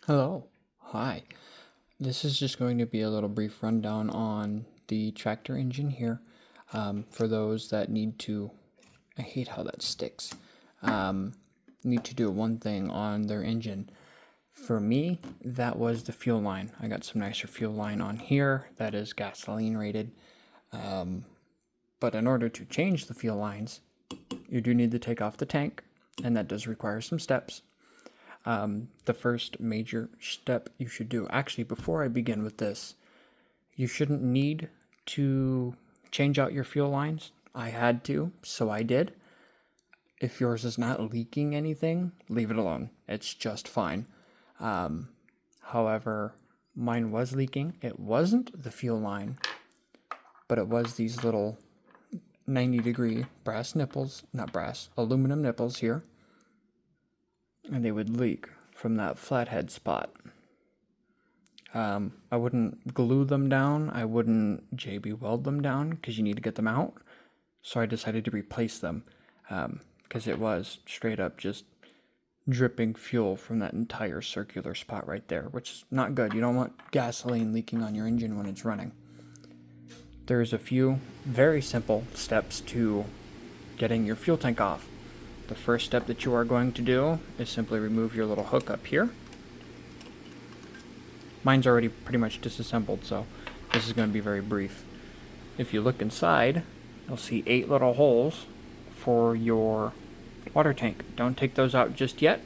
Hello. Hi. This is just going to be a little brief rundown on the tractor engine here. For those that need to, I hate how that sticks, need to do one thing on their engine. For me, that was the fuel line. I got some nicer fuel line on here that is gasoline rated. But in order to change the fuel lines, you do need to take off the tank, and that does require some steps. The first major step you should do, actually, before I begin with this, you shouldn't need to change out your fuel lines. I had to, so I did. If yours is not leaking anything, leave it alone. It's just fine. However, mine was leaking. It wasn't the fuel line, but it was these little 90-degree brass nipples, not brass, aluminum nipples here. And they would leak from that flathead spot. I wouldn't glue them down. I wouldn't JB weld them down because you need to get them out. So I decided to replace them because it was straight up just dripping fuel from that entire circular spot right there, which is not good. You don't want gasoline leaking on your engine when it's running. There's a few very simple steps to getting your fuel tank off. The first step that you are going to do is simply remove your little hook up here. Mine's already pretty much disassembled, so this is going to be very brief. If you look inside, you'll see 8 little holes for your water tank. Don't take those out just yet.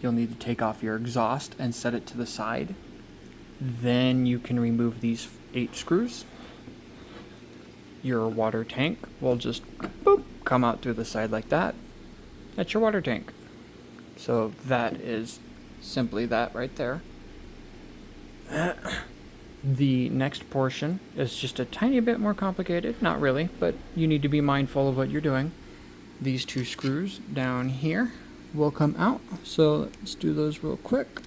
You'll need to take off your exhaust and set it to the side. Then you can remove these 8 screws. Your water tank will just boop, come out through the side like that. That's your water tank. So that is simply that right there. The next portion is just a tiny bit more complicated. Not really, but you need to be mindful of what you're doing. These 2 screws down here will come out. So let's do those real quick.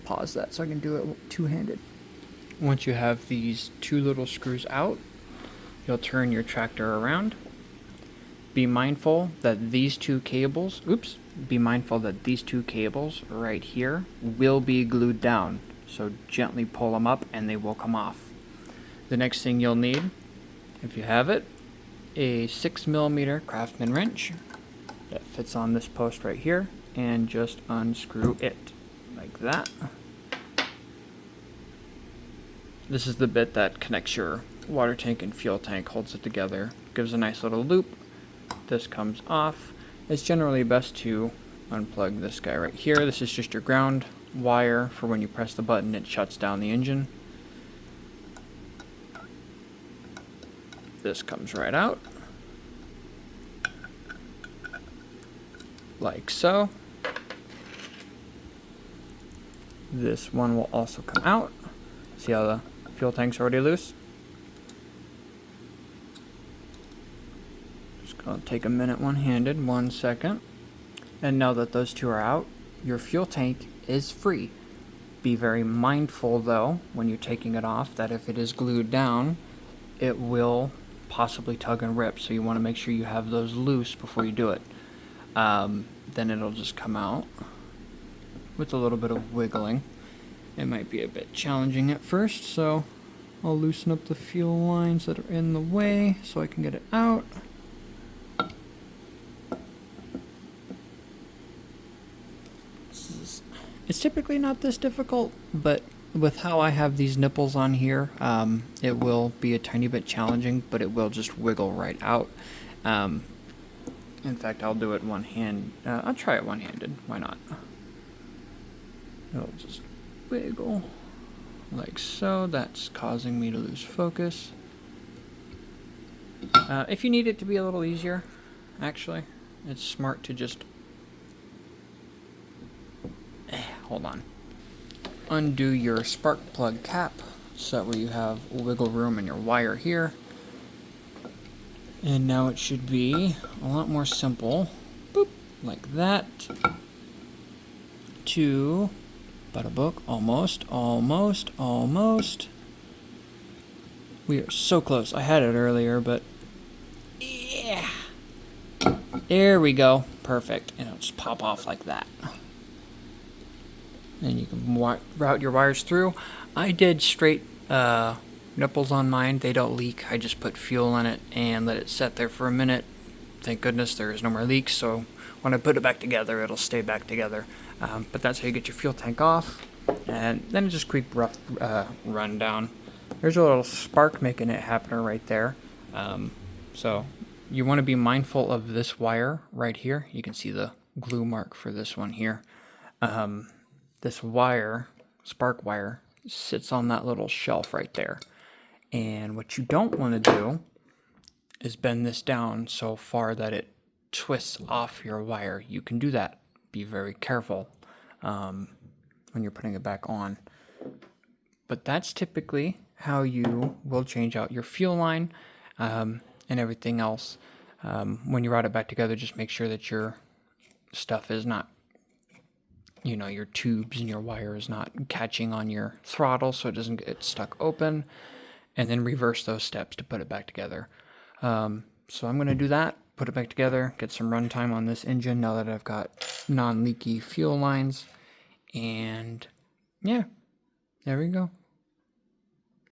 Pause that so I can do it two-handed. Once you have these 2 little screws out, you'll turn your tractor around. Be mindful that these 2 cables, right here will be glued down. So gently pull them up and they will come off. The next thing you'll need, if you have it, a 6mm Craftsman wrench that fits on this post right here, and just unscrew it like that. This is the bit that connects your water tank and fuel tank, holds it together, gives a nice little loop. This comes off. It's generally best to unplug this guy right here. This is just your ground wire for when you press the button, it shuts down the engine. This comes right out, like so. This one will also come out. See how the fuel tank's already loose? I'll take a minute one-handed, 1 second. And now that those 2 are out, your fuel tank is free. Be very mindful though, when you're taking it off, that if it is glued down, it will possibly tug and rip. So you want to make sure you have those loose before you do it. Then it'll just come out with a little bit of wiggling. It might be a bit challenging at first, so I'll loosen up the fuel lines that are in the way so I can get it out. It's typically not this difficult, but with how I have these nipples on here, it will be a tiny bit challenging, but it will just wiggle right out. In fact, I'll do it I'll try it one-handed. Why not? It'll just wiggle like so. That's causing me to lose focus. If you need it to be a little easier, actually, it's smart to just hold on. Undo your spark plug cap so that way you have wiggle room in your wire here. And now it should be a lot more simple. Boop, like that. To bada book, almost. We are so close. I had it earlier, but yeah. There we go. Perfect. And it'll just pop off like that. and you can route your wires through. I did straight nipples on mine. They don't leak. I just put fuel in it and let it set there for a minute. Thank goodness there is no more leaks, so when I put it back together, it'll stay back together. But that's how you get your fuel tank off, and then just quick rough run down. There's a little spark making it happen right there. So you want to be mindful of this wire right here. You can see the glue mark for this one here. This wire, spark wire, sits on that little shelf right there. And what you don't want to do is bend this down so far that it twists off your wire. You can do that. Be very careful when you're putting it back on. But that's typically how you will change out your fuel line and everything else. When you route it back together, just make sure that your stuff is not, your tubes and your wire is not catching on your throttle so it doesn't get stuck open, and then reverse those steps to put it back together. So I'm going to do that, put it back together, get some runtime on this engine now that I've got non-leaky fuel lines, and yeah, there we go.